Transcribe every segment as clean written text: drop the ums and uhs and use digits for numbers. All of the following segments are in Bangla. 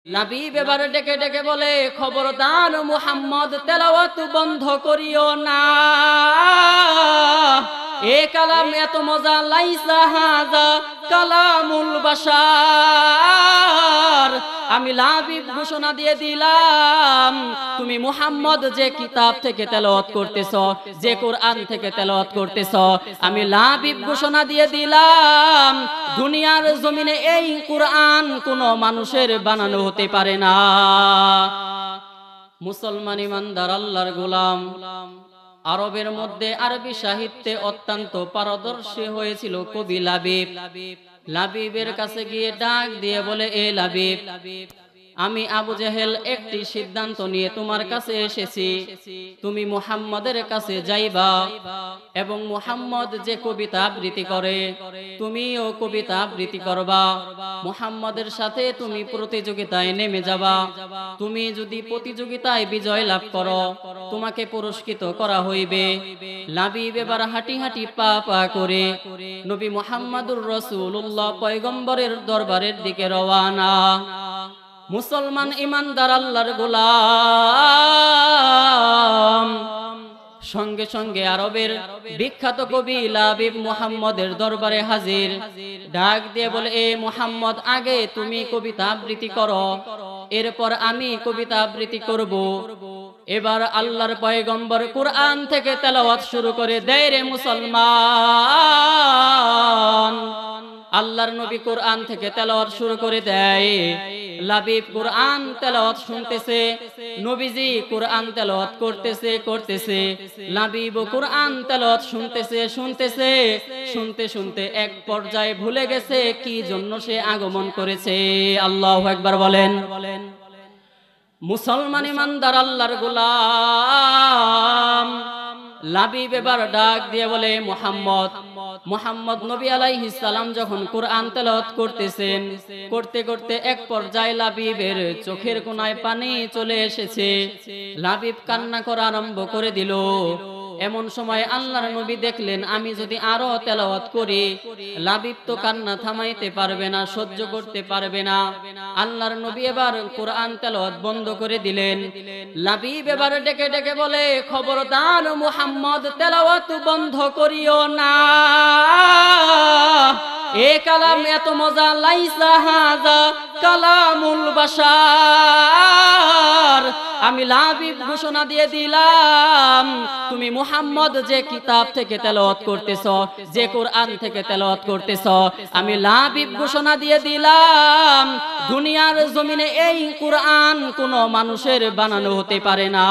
লাবিব এবারে ডেকে ডেকে বলে, খবরদার মুহাম্মদ তেলাওয়াত বন্ধ করিও না। এ কালাম এত মজা, লাইসা হাযা কালামুল বাশার। আমি লাবিব ঘোষণা দিয়ে দিলাম, তুমি মুহাম্মদ যে কিতাব থেকে তেলাওয়াত করতেছ, যে কোরআন থেকে তেলাওয়াত করতেছ, আমি লাবিব ঘোষণা দিয়ে দিলাম দুনিয়ার জমিনে এই কোরআন কোনো মানুষের বানানো হতে পারে না। মুসলমান ইমানদার আল্লাহর গোলাম আরবের মধ্যে আরবি সাহিত্যে অত্যন্ত পারদর্শী হয়েছিল কবি লাবিব। লাবিবের কাছে গিয়ে ডাক দিয়ে বলে, এ লাবিব, আমি আবু জেহেল একটি সিদ্ধান্ত নিয়ে তোমার কাছে এসেছি। তুমি মুহাম্মদের কাছে যাইবা এবং মুহাম্মদ যে কবিতা আবৃত্তি করে তুমিও কবিতা আবৃত্তি করবা। মুহাম্মদের সাথে তুমি প্রতিযোগিতায় নেমে যাবা। তুমি যদি প্রতিযোগিতায় বিজয় লাভ করো, তোমাকে পুরস্কৃত করা হইবে। লাবিব এবার হাঁটি হাঁটি পা পা করে নবী মুহাম্মদুর রাসূলুল্লাহ পয়গম্বরের দরবারের দিকে রওয়ানা। মুসলমান ইমানদার আল্লাহর গোলাম সঙ্গে সঙ্গে আরবের বিখ্যাত কবি লাবিব মুহাম্মদের দরবারে হাজির। ডাক দিয়ে বলে, এ মুহাম্মদ, আগে তুমি কবিতা আবৃত্তি করো, এরপর আমি কবিতা আবৃত্তি করব। এবার আল্লাহর পয়গম্বর কুরআন থেকে তেলাওয়াত শুরু করে দেয়। রে মুসলমান, আল্লাহর নবী কুরআন থেকে তেলাওয়াত শুরু করে দেয়। লাবিব কুরআন তেলাওয়াত শুনতেছে, নবীজি কুরআন তেলাওয়াত করতেছে। লাবিব লাবিব কুরআন তেলাওয়াত শুনতে শুনতে এক পর্যায়ে ভুলে গেছে কি জন্য সে আগমন করেছে। আল্লাহু আকবার বলেন। মুসলমান ইমানদার আল্লাহর গোলাম লাবিব এবার ডাক দিয়ে বলে, মুহাম্মদ নবী আলাইহিস সালাম যখন কুরআন তেলাওয়াত করতেছেন, করতে করতে এক পর্যায়ে লাবিবের চোখের কোণায় পানি চলে এসেছে। লাবিব কান্না করা আরম্ভ করে দিল। এমন সময় আল্লাহর নবী দেখলেন, আমি যদি আরো তেলাওয়াত করি, লাবিব তো কান্না থামাইতে পারবে না, সহ্য করতে পারবে না। আল্লাহর নবী এবার কুরআন তেলাওয়াত বন্ধ করে দিলেন। লাবিব এবার ডেকে ডেকে বলে, খবরদার মুহাম্মদ তেলাওয়াত বন্ধ করিও না। এ কালাম এত মজা, লাইসা হাযা কালামুল বাশার। আমি লাবিব ঘোষণা দিয়ে দিলাম, তুমি মুহাম্মদ যে কিতাব থেকে তেলাওয়াত করতেছ, যে কোরআন থেকে তেলাওয়াত করতেছ, আমি লাবিব ঘোষণা দিয়ে দিলাম দুনিয়ার জমিনে এই কোরআন কোনো মানুষের বানানো হতে পারে না।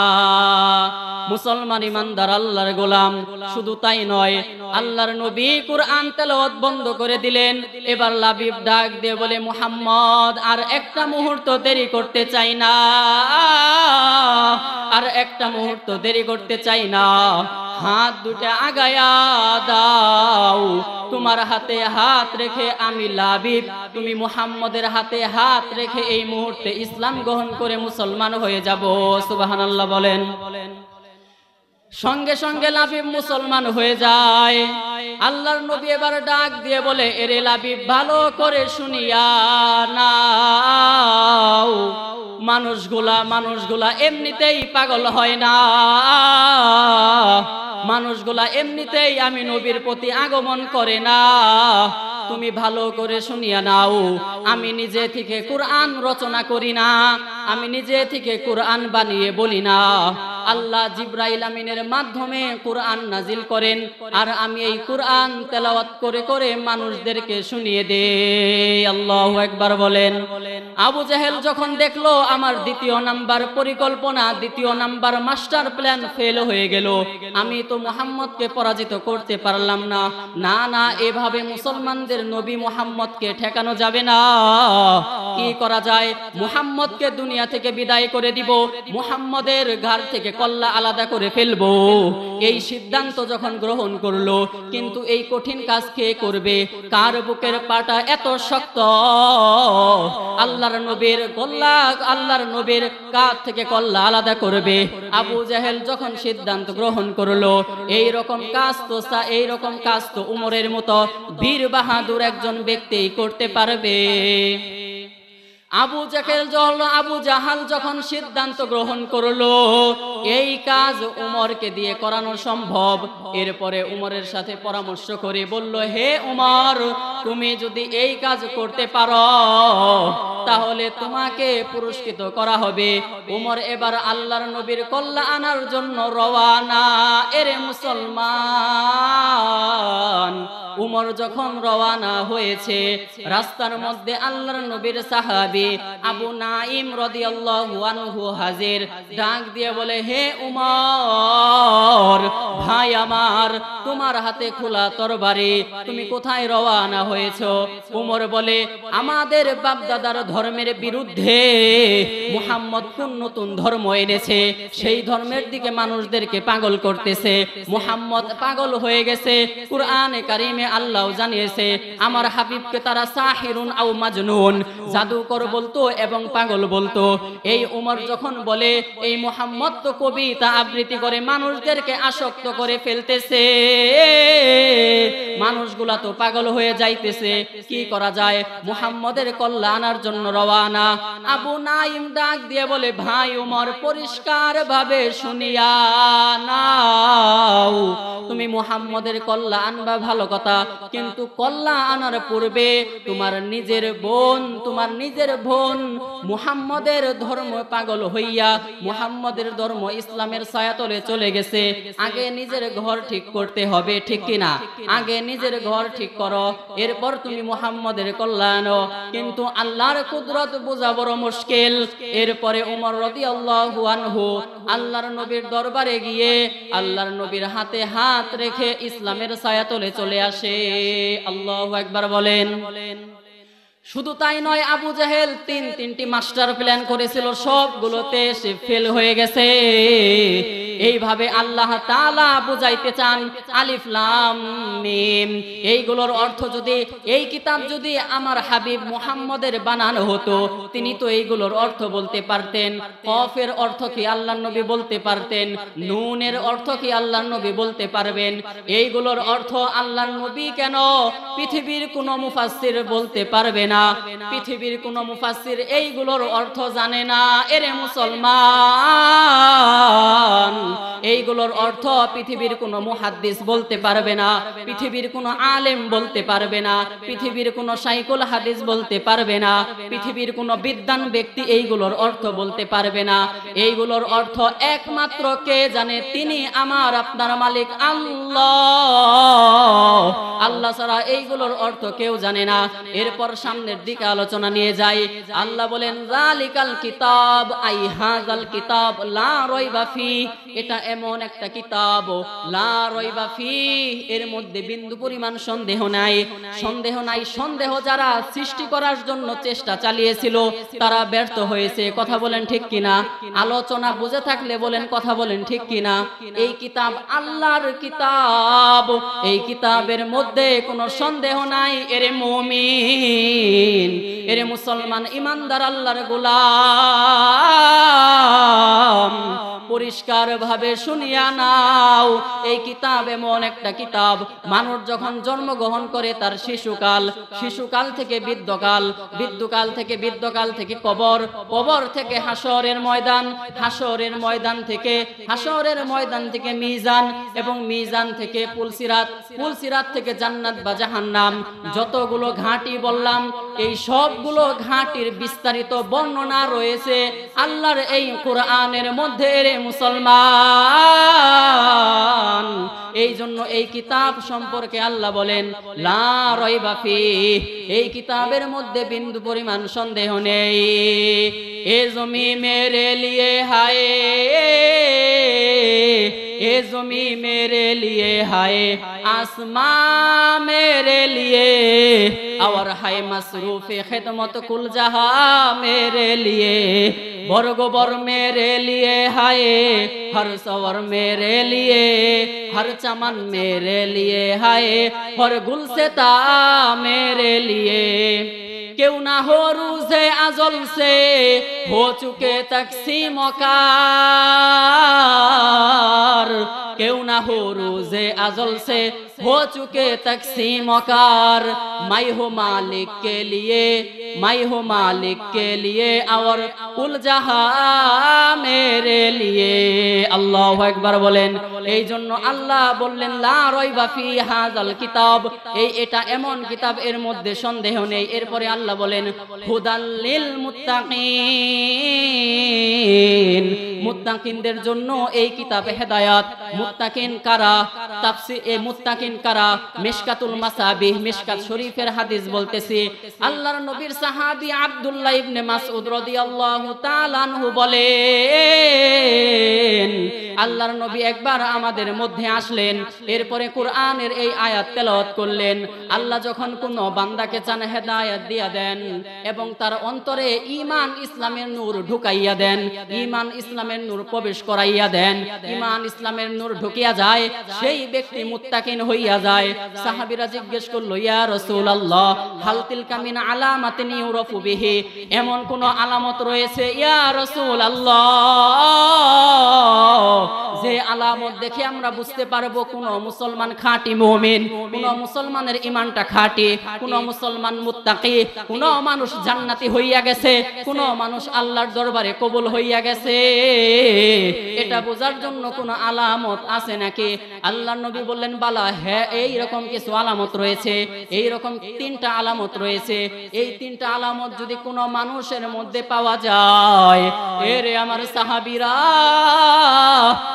মুসলমান ইমানদার আল্লাহর গোলাম শুধু তাই নয়, আল্লাহর নবী কুরআন তেলাওয়াত বন্ধ করে দিলেন। এবার লাবিব ডাক দিয়ে বলে, মুহাম্মদ, আর একটা মুহূর্ত দেরি করতে চাই না, আর একটা মুহূর্ত দেরি করতে চাই না। হাত দুটা আগায়া দাও। তোমার হাতে হাত রেখে আমি লাবিব, তুমি মুহাম্মদের হাতে হাত রেখে এই মুহূর্তে ইসলাম গ্রহণ করে মুসলমান হয়ে যাব। সুবহানাল্লাহ বলেন। সঙ্গে সঙ্গে লাবিব মুসলমান হয়ে যায়। আল্লাহর নবী এবার ডাক দিয়ে বলে, এরে লাবিব, ভালো করে শুনিয়া নাও। মানুষগুলা এমনিতেই পাগল হয় না। মানুষগুলা এমনিতেই আমি নবীর প্রতি আগমন করে না। তুমি ভালো করে শুনিয়া নাও, আমি নিজে থেকে কুরআন রচনা করি না, আমি নিজে থেকে কুরআন বানিয়ে বলি না। আল্লাহ জিবরাইল আমিনের মাধ্যমে কুরআন নাজিল করেন, আর আমি এই কুরআন তেলাওয়াত করে করে মানুষদেরকে শুনিয়ে দেই। আল্লাহু আকবার বলেন। আবু জেহেল যখন দেখলো আমার দ্বিতীয় নাম্বার পরিকল্পনা, দ্বিতীয় নাম্বার মাস্টার প্ল্যান ফেল হয়ে গেল, আমি তো মুহাম্মদকে পরাজিত করতে পারলাম না, না না, এভাবে মুসলমানদের নবী মুহাম্মদকে ঠেকানো যাবে না। কি করা যায়? মুহাম্মদকে দুনিয়া থেকে বিদায় করে দিব, মুহাম্মদের ঘাড় থেকে কল্লা আলাদা করে ফেলবো। এই সিদ্ধান্ত যখন গ্রহণ করলো, কিন্তু এই কঠিন কাজ কে করবে? কার বুকের পাটা এত শক্ত? আল্লাহর নবীর কাঁধ থেকে কল্লা আলাদা করবে। আবু জেহেল যখন সিদ্ধান্ত গ্রহণ করলো, এই রকম কাজ তো উমরের মতো বীর বাহাদুর একজন ব্যক্তি করতে পারবে। আবু জাহাল যখন সিদ্ধান্ত গ্রহণ করলো এই কাজ উমরকে দিয়ে করানো সম্ভব, এরপরে উমরের সাথে পরামর্শ করে বলল, হে উমর, তুমি যদি এই কাজ করতে পারো তাহলে তোমাকে পুরস্কৃত করা হবে। উমর এবার আল্লাহর নবীর কল্যাণ আনার জন্য রওয়ানা। এরে মুসলমান, উমর যখন রওয়ানা হয়েছে রাস্তার মধ্যে আল্লাহর নবীর সাহাবী আবু নাঈম রাদিয়াল্লাহু আনহু হাজির। ডাক দিয়ে বলে, হে উমর ভাই আমার, তোমার হাতে খোলা তরবারি, তুমি কোথায় রওয়ানা হয়েছো? উমর বলে, আমাদের বাপদাদার ধর্মের বিরুদ্ধে মুহাম্মদ কোন নতুন ধর্ম এনেছে, সেই ধর্মের দিকে মানুষদেরকে পাগল করতেছে। মুহাম্মদ পাগল হয়ে গেছে। কুরআনে কারীমে আল্লাহ জানিয়েছে আমার হাবিবকে তারা সাহিরুন আও মাজনুন, জাদুকর বলতো এবং পাগল বলতো। এই উমর যখন বলে এই মুহাম্মদ তো কবিতা আবৃত্তি করে মানুষদেরকে আসক্ত করে ফেলতেছে, মানুষগুলা তো পাগল হয়ে যাইতেছে, কি করা যায়? মুহাম্মদের কল্যাণের জন্য রওয়ানা। আবু নাঈম ডাক দিয়ে বলে, ভাই উমর, পরিষ্কার ভাবে শুনিয়া নাও, তুমি মুহাম্মদের কল্যাণ বা ভালো কথা, কিন্তু কল্যাণ আনার পূর্বে তোমার নিজের বোন মুহাম্মদের ধর্ম পাগল হইয়া মুহাম্মদের ধর্ম ইসলামের ছায়াতলে চলে গেছে। আগে নিজের ঘর ঠিক করতে হবে, ঠিক কিনা? আগে নিজের ঘর ঠিক করো, এরপর তুমি মুহাম্মদের কল্যাণ। কিন্তু আল্লাহর কুদরত বোঝা বড় মুশকিল। এরপরে উমর রাদিয়াল্লাহু আনহু আল্লাহর নবীর দরবারে গিয়ে আল্লাহর নবীর হাতে হাত রেখে ইসলামের ছায়াতলে চলে আসে। আল্লাহু আকবার বলেন। শুধু তাই নয়, আবু জাহেল তিনটি মাস্টার প্ল্যান করেছিল, সবগুলোতে সে ফেল হয়ে গেছে। এইভাবে আল্লাহ তাআলা বুঝাইতে চান আলিফ লাম মিম, এইগুলোর অর্থ যদি, এই কিতাব যদি আমার হাবিব মুহাম্মদের বানানো হতো, তিনি তো এইগুলোর অর্থ বলতে পারতেন। কফের অর্থ কি আল্লাহর নবী বলতে পারতেন, নুনের অর্থ কি আল্লাহর নবী বলতে পারবেন। এইগুলোর অর্থ আল্লাহর নবী কেন, পৃথিবীর কোন মুফাসসির বলতে পারবে না। পৃথিবীর কোন মুফাসসির এইগুলোর অর্থ জানে না। এরে মুসলমান, এইগুলোর অর্থ পৃথিবীর কোন মুহাদ্দিস বলতে পারবে না, পৃথিবীর কোন আলেম বলতে পারবে না, পৃথিবীর কোন শাইখুল হাদিস বলতে পারবে না, পৃথিবীর কোন বিদ্বান ব্যক্তি এইগুলোর অর্থ বলতে পারবে না। এইগুলোর অর্থ একমাত্র কে জানে? তিনি আমার আপনার মালিক আল্লাহ। আল্লাহ ছাড়া এইগুলোর অর্থ কেউ জানে না। এরপর সামনের দিকে আলোচনা নিয়ে যাই। আল্লাহ বলেন, যালিকাল কিতাব আই হাযাল কিতাব লা রাইবা ফি, এটা এমন একটা কিতাব লা রাইবা ফি, এর মধ্যে বিন্দু পরিমাণ সন্দেহ নাই। সন্দেহ যারা সৃষ্টি করার জন্য চেষ্টা চালিয়েছিল তারা ব্যর্থ হয়েছে। কথা বলেন ঠিক কিনা? আলোচনা বুঝে থাকলে বলেন, কথা বলেন ঠিক কিনা? এই কিতাব আল্লাহর কিতাব, এই কিতাবের মধ্যে কোনো সন্দেহ নাই। এরে মুমিন, এরে মুসলমান, ইমানদার আল্লাহর গোলাম, পরিষ্কার ভাবে শুনিয়া নাও, এই কিতাব এমন একটা কিতাব, মানুষ যখন জন্মগ্রহণ করে তার শিশুকাল থেকে বৃদ্ধকাল, বৃদ্ধকাল থেকে কবর থেকে হাসরের ময়দান থেকে মিজান, এবং মিজান থেকে পুলসিরাত থেকে জান্নাত বা জাহান্নাম, যতগুলো ঘাঁটি বললাম এই সবগুলো ঘাঁটির বিস্তারিত বর্ণনা রয়েছে আল্লাহর এই কোরআনের মধ্যে। রে মুসলমান, এই জন্য এই কিতাব সম্পর্কে আল্লাহ বলেন লা রাইবা ফিহি, এই কিতাবের মধ্যে বিন্দু পরিমাণ সন্দেহ নেই। এ জমি মেরে লিয়ে হায়, ए ज़मी मेरे लिए हाय, आसमां मेरे लिए, और हाय मसरूफ़ खिदमत कुल जहां मेरे लिए, बरगोबर मेरे लिए हाय, हर सवर मेरे लिए, हर चमन मेरे लिए हाय, हर गुलसिता मेरे लिए। क्यों ना हो रूज़े अज़ल से हो चुके तक़सीम कार, क्यों ना हो रोज़े अज़ल से हो चुके तक़सीम कार। मैं हूँ मालिक के लिए, मैं हूँ मालिक के लिए और कुल जहां मेरे लिए। अल्लाहु আকবার বলেন। এই জন্য আল্লাহ বললেন লা রাইবা ফি হাযাল কিতাব, এটা এমন কিতাব এর মধ্যে সন্দেহ নেই। এরপরে আল্লাহ বলেন হুদাল লিল মুত্তাকিন, মুত্তাকিনদের জন্য এই কিতাবে হেদায়াত। মুত্তাকিন কারা? তাফসীর এ মুত্তাকিন কারা? মিশকাতুল মাসাবিহ, মিশকাত শরীফের হাদিস বলতেছি। আল্লাহর নবীর সাহাবী আব্দুল্লাহ ইবনে মাসউদ রাদিয়াল্লাহু তাআলা আনহু বলেন আল্লাহর নবী একবার আমাদের মধ্যে আসলেন, এরপরে কোরআনের এই আয়াত তেলাওয়াত করলেন। আল্লাহ যখন কোনো বান্দাকে চান হেদায়েত দিয়া দেন এবং তার অন্তরে ঈমান ইসলামের নূর ঢুকাইয়া দেন, ঈমান ইসলামের নূর প্রবেশ করাইয়া দেন, ঈমান ইসলামের নূর ঢুকিয়া যায়, সেই ব্যক্তি মুত্তাকিন হইয়া যায়। সাহাবীরা জিজ্ঞেস করলো ইয়া রাসূলুল্লাহ হাল তিলকা মিন আলামাতিন ইউরাফু বিহি, এমন কোন আলামত রয়েছে ইয়া রাসূলুল্লাহ যে আলামত দেখে আমরা বুঝতে পারবো কোন মুসলমান খাঁটি মুমিন, কোন মুসলমানের ঈমানটা খাঁটি, কোন মুসলমান মুত্তাকি, কোন মানুষ জান্নাতি হইয়া গেছে, কোন মানুষ আল্লাহর দরবারে কবুল হইয়া গেছে, এটা বোঝার জন্য কোন আলামত আছে নাকি? আল্লাহর নবী বললেন বালা, হ্যাঁ এই রকম কিছু আলামত রয়েছে, এই রকম তিনটা আলামত রয়েছে। এই তিনটা আলামত যদি কোন মানুষের মধ্যে পাওয়া যায়, এরে আমার সাহাবীরা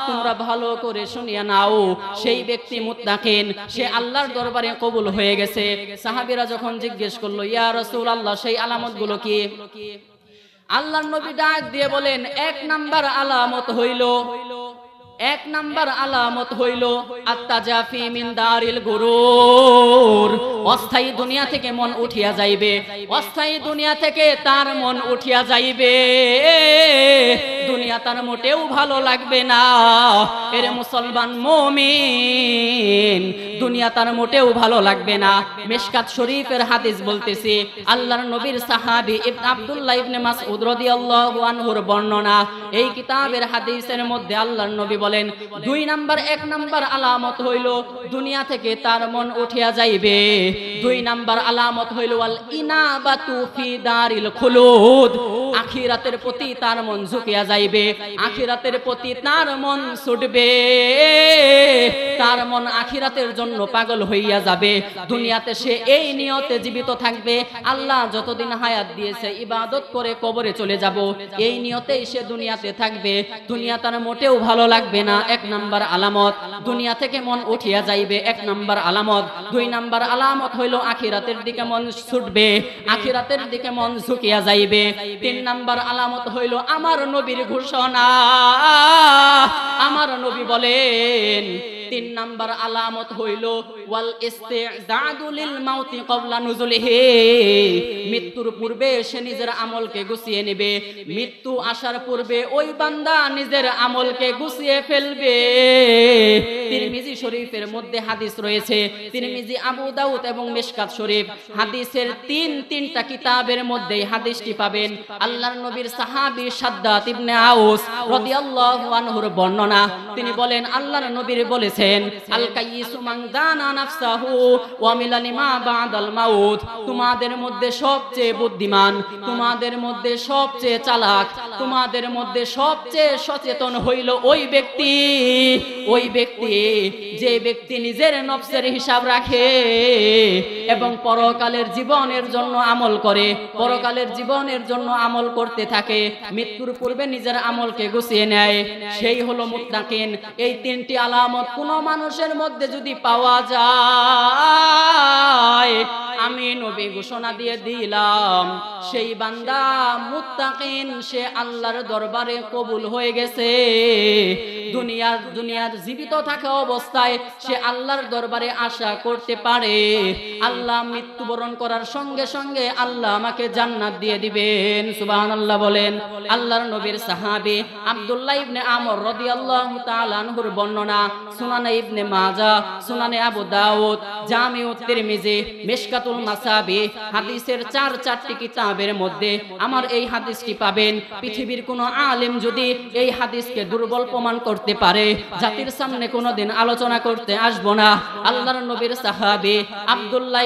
তোমরা ভালো করে শুনিয়া নাও, সেই ব্যক্তি মুত্তাকিন, সে আল্লাহর দরবারে কবুল হয়ে গেছে। সাহাবীরা যখন জিজ্ঞেস করলো ইয়া রাসূলুল্লাহ সেই আলামতগুলো কি? আল্লাহর নবী ডাক দিয়ে বলেন এক নাম্বার আলামত হইল, এক নাম্বার আলামত হইল আত্তাজাফি মিন দারিল গুরুর, অস্থায়ী দুনিয়া থেকে মন উঠিয়া যাইবে, অস্থায়ী দুনিয়া থেকে তার মন উঠিয়া যাইবে, দুনিয়া তার মোটেও ভালো লাগবে না। এরে মুসলমান মুমিন, দুনিয়া তার মোটেও ভালো লাগবে না। মিশকাত শরীফের হাদিস বলতেছি, আল্লাহর নবীর সাহাবী আব্দুল্লাহ ইবনে মাসউদ রাদিয়াল্লাহু আনহুর বর্ণনা। এই কিতাবের হাদিসের মধ্যে আল্লাহর নবী বলেন দুই নাম্বার, এক নাম্বার আলামত হইল দুনিয়া থেকে তার মন উঠিয়া যাইবে, দুই নাম্বার আলামত হইল আল ইনাবাতু ফি দারিল খুলুদ, আখিরাতের প্রতি তার মন ঝুঁকিয়া যাইবে, আখিরাতের প্রতি তার মন ছুটবে, তার মন আখিরাতের জন্য পাগল হইয়া যাবে। দুনিয়াতে সে এই নিয়তে জীবিত থাকবে, আল্লাহ যতদিন হায়াত দিয়েছে ইবাদত করে কবরে চলে যাব, এই নিয়তেই সে দুনিয়াতে থাকবে, দুনিয়া তার মোটেও ভালো লাগবে না। এক নাম্বার আলামত দুনিয়া থেকে মন উঠিয়া যাইবে, এক নাম্বার আলামত। দুই নাম্বার আলামত হইল আখিরাতের দিকে মন ছুটবে, আখিরাতের দিকে মন ঝুঁকিয়া যাইবে। তিন নাম্বার আলামত হইল আমার নবীর ঘোষণা, আমার নবী বলেন তিন নাম্বার আলামত হইল ওয়াল ইস্তিদাদু লিল মাউতি ক্বাবলা নুজুলিহি, মৃত্যুর পূর্বে সে নিজের আমলকে গুছিয়ে নেবে, মৃত্যু আসার পূর্বে ওই বান্দা নিজের আমলকে গুছিয়ে ফেলবে। তিরমিজি শরীফের মধ্যে হাদিস রয়েছে, তিরমিজি, আবু দাউদ এবং মিশকাত শরীফ, হাদিসের তিনটা কিতাবের মধ্যে হাদিসটি পাবেন। আল্লাহর নবীর সাহাবী শাদ্দাদ ইবনে আউস রাদিয়াল্লাহু আনহুর বর্ণনা। তিনি বলেন আল্লাহর নবীর বলেছেন আল কাইয়িসু মান দানা নাফসাহু ওয়া আমিলা লিমা বাদাল মাউত, তোমাদের মধ্যে সবচেয়ে বুদ্ধিমান, তোমাদের মধ্যে সবচেয়ে চালাক, তোমাদের মধ্যে সবচেয়ে সচেতন হইল ওই ব্যক্তি, ওই ব্যক্তি যে ব্যক্তি নিজের নফসের হিসাব রাখে এবং পরকালের জীবনের জন্য আমল করে, পরকালের জীবনের জন্য আমল করতে থাকে, মৃত্যুর পূর্বে নিজের আমলকে গুছিয়ে নেয়, সেই হলো মুত্তাকিন। এই তিনটি আলামত কোন মানুষের মধ্যে যদি পাওয়া যায়, আমি নবী ঘোষণা দিয়ে দিলাম সেই বান্দা মুত্তাকিন, সে আল্লাহর দরবারে কবুল হয়ে গেছে। দুনিয়ার জীবিত থাকা অবস্থায় সে আল্লাহর দরবারে আশা করতে পারে আল্লাহ মৃত্যুবরণ করার সঙ্গে সঙ্গে আল্লাহ আমাকে জান্নাত দিয়ে দিবেন। সুবহানাল্লাহ বলেন। আল্লাহর নবীর সাহাবী আব্দুল্লাহ ইবনে আমর রাদিয়াল্লাহু তাআলা আনহুর বর্ণনা, সুনানে ইবনে মাজাহ, সুনানে আবু দাউদ, জামিউত তিরমিজি, মিশকাত মিশকাতুল মাসাবি হাদিসের চারটি কিতাবের মধ্যে আমার এই হাদিসটি পাবেন। পৃথিবীর কোন আলেম যদি এই হাদিসকে দুর্বল প্রমাণ করতে পারে, জাতির সামনে কোনোদিন আলোচনা করতে আসবো না। আল্লাহর নবীর সাহাবী আব্দুল্লাহ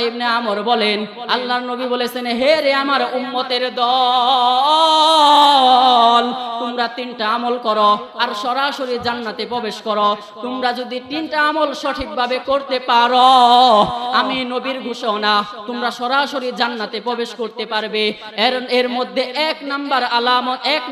ইবনে আমর বলেন, আল্লাহর নবী বলেছেন, হে রে আমার উম্মতের দল, তোমরা 3টা আমল করো আর সরাসরি জান্নাতে প্রবেশ করো। তোমরা যদি 3টা আমল সঠিকভাবে করতে পারো, আমি নবীর ঘোষণা, তোমরা সরাসরি জান্নাতে প্রবেশ করতে পারবে। এর মধ্যে 1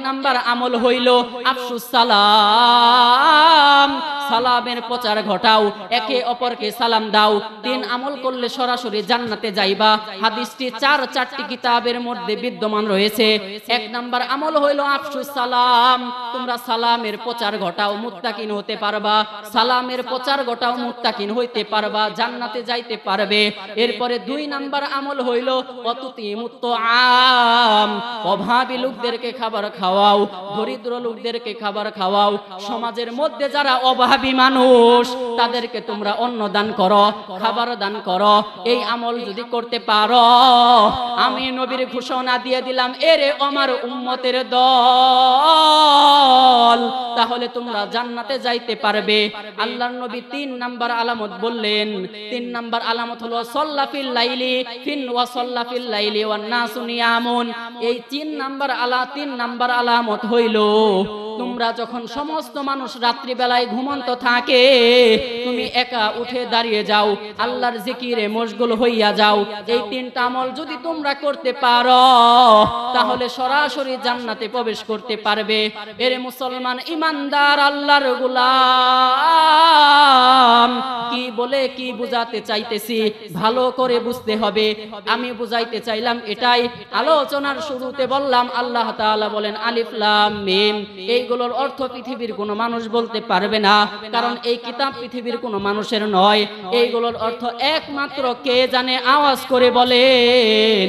নাম্বার আমল হইল আফসুস সালাম, সালামের প্রচার ঘটাও, একে অপরকে সালাম দাও। 3 আমল করলে সরাসরি জান্নাতে যাইবা। হাদিসটি 4টি কিতাবের মধ্যে বিদ্যমান রয়েছে। 1 নাম্বার আমল হইল আফসুস সালাম, তোমরা সালামের প্রচার ঘটাও, মুত্তাকিন হতে পারবা। সালামের প্রচার ঘটাও, মুত্তাকিন হইতে পারবা, জান্নাতে যাইতে পারবে। এরপরে 2 নাম্বার আমল হইল অতুতিমুত আম, অভাবী লোকদেরকে খাবার খাওয়াও, দরিদ্র লোকদেরকে খাবার খাওয়াও। সমাজের মধ্যে যারা অভাবী মানুষ তাদেরকে তোমরা অন্ন দান করো, খাবার দান করো। এই আমল যদি করতে পারো, আমি নবীর ঘোষণা দিয়ে দিলাম, এরে আমার উম্মতের দল, তাহলে তোমরা জান্নাতে যাইতে পারবে। আল্লাহর নবী 3 নাম্বার আলামত বললেন। 3 নাম্বার আলামত হলো সাল্লাফিল লাইলি সাল্লাফিল লাইলি ওয়ান নাসু নিয়ামুন। এই 3 নাম্বার আলামত হইল, তোমরা যখন সমস্ত মানুষ রাত্রি বেলায় ঘুমন্ত থাকে, তুমি একা উঠে দাঁড়িয়ে যাও, আল্লাহর জিকিরে মশগুল হইয়া যাও। এই 3টা আমল যদি তোমরা করতে পারো, তাহলে সরাসরি জান্নাতে প্রবেশ করতে পারবে। এর মুসলমান ইমানদার আল্লাহর গোলাম, কি বলে কি বুঝাতে চাইতেছি ভালো করে বুঝতে হবে। আমি বুঝাইতে চাইলাম এটাই। আলোচনার শুরুতে বললাম, আল্লাহ তাআলা বলেন আলিফ লাম মিম, এইগুলোর অর্থ পৃথিবীর কোনো মানুষ বলতে পারবে না, কারণ এই কিতাব পৃথিবীর কোনো মানুষের নয়। এইগুলোর অর্থ একমাত্র কে জানে? আওয়াজ করে বলেন,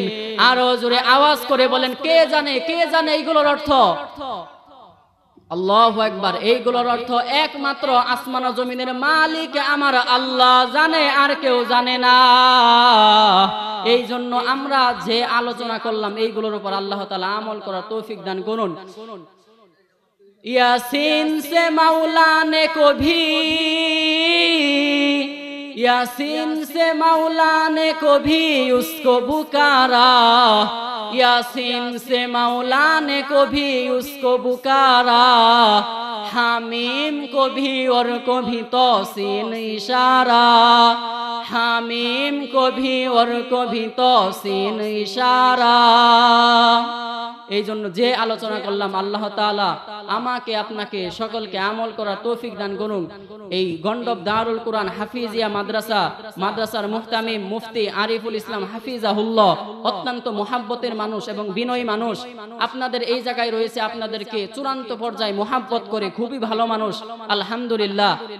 আরো জোরে আওয়াজ করে বলেন, কে জানে এইগুলোর অর্থ? আল্লাহু আকবার। এইগুলোর অর্থ একমাত্র আসমান ও জমিনের মালিক আমার আল্লাহ জানে, আর কেউ জানে না। এই জন্য আমরা যে আলোচনা করলাম, এইগুলোর উপর আল্লাহ তাআলা আমল করার তৌফিক দান করুন। यासीन से मौला ने को भी, यासीन से मौला ने को भी उसको पुकारा, यासीन से मौला ने को भी उसको पुकारा, हामीम को भी और को भी तौसीन इशारा, हामीम को भी और को भी तौसीन इशारा। এই জন্য যে আলোচনা করলাম, আল্লাহ তাআলা আমাকে আপনাকে সকলকে আমল করার তৌফিক দান করুন। এই গন্ডব দারুল কুরআন হাফিজিয়া মাদ্রাসার মুহতামিম মুফতি আরিফুল ইসলাম হাফিজাহুল্লাহ অত্যন্ত মুহাব্বতের মানুষ এবং বিনয়ী মানুষ। আপনাদের এই জায়গায় রয়েছে, আপনাদেরকে চূড়ান্ত পর্যায়ে মুহাব্বত করে, খুবই ভালো মানুষ, আলহামদুলিল্লাহ।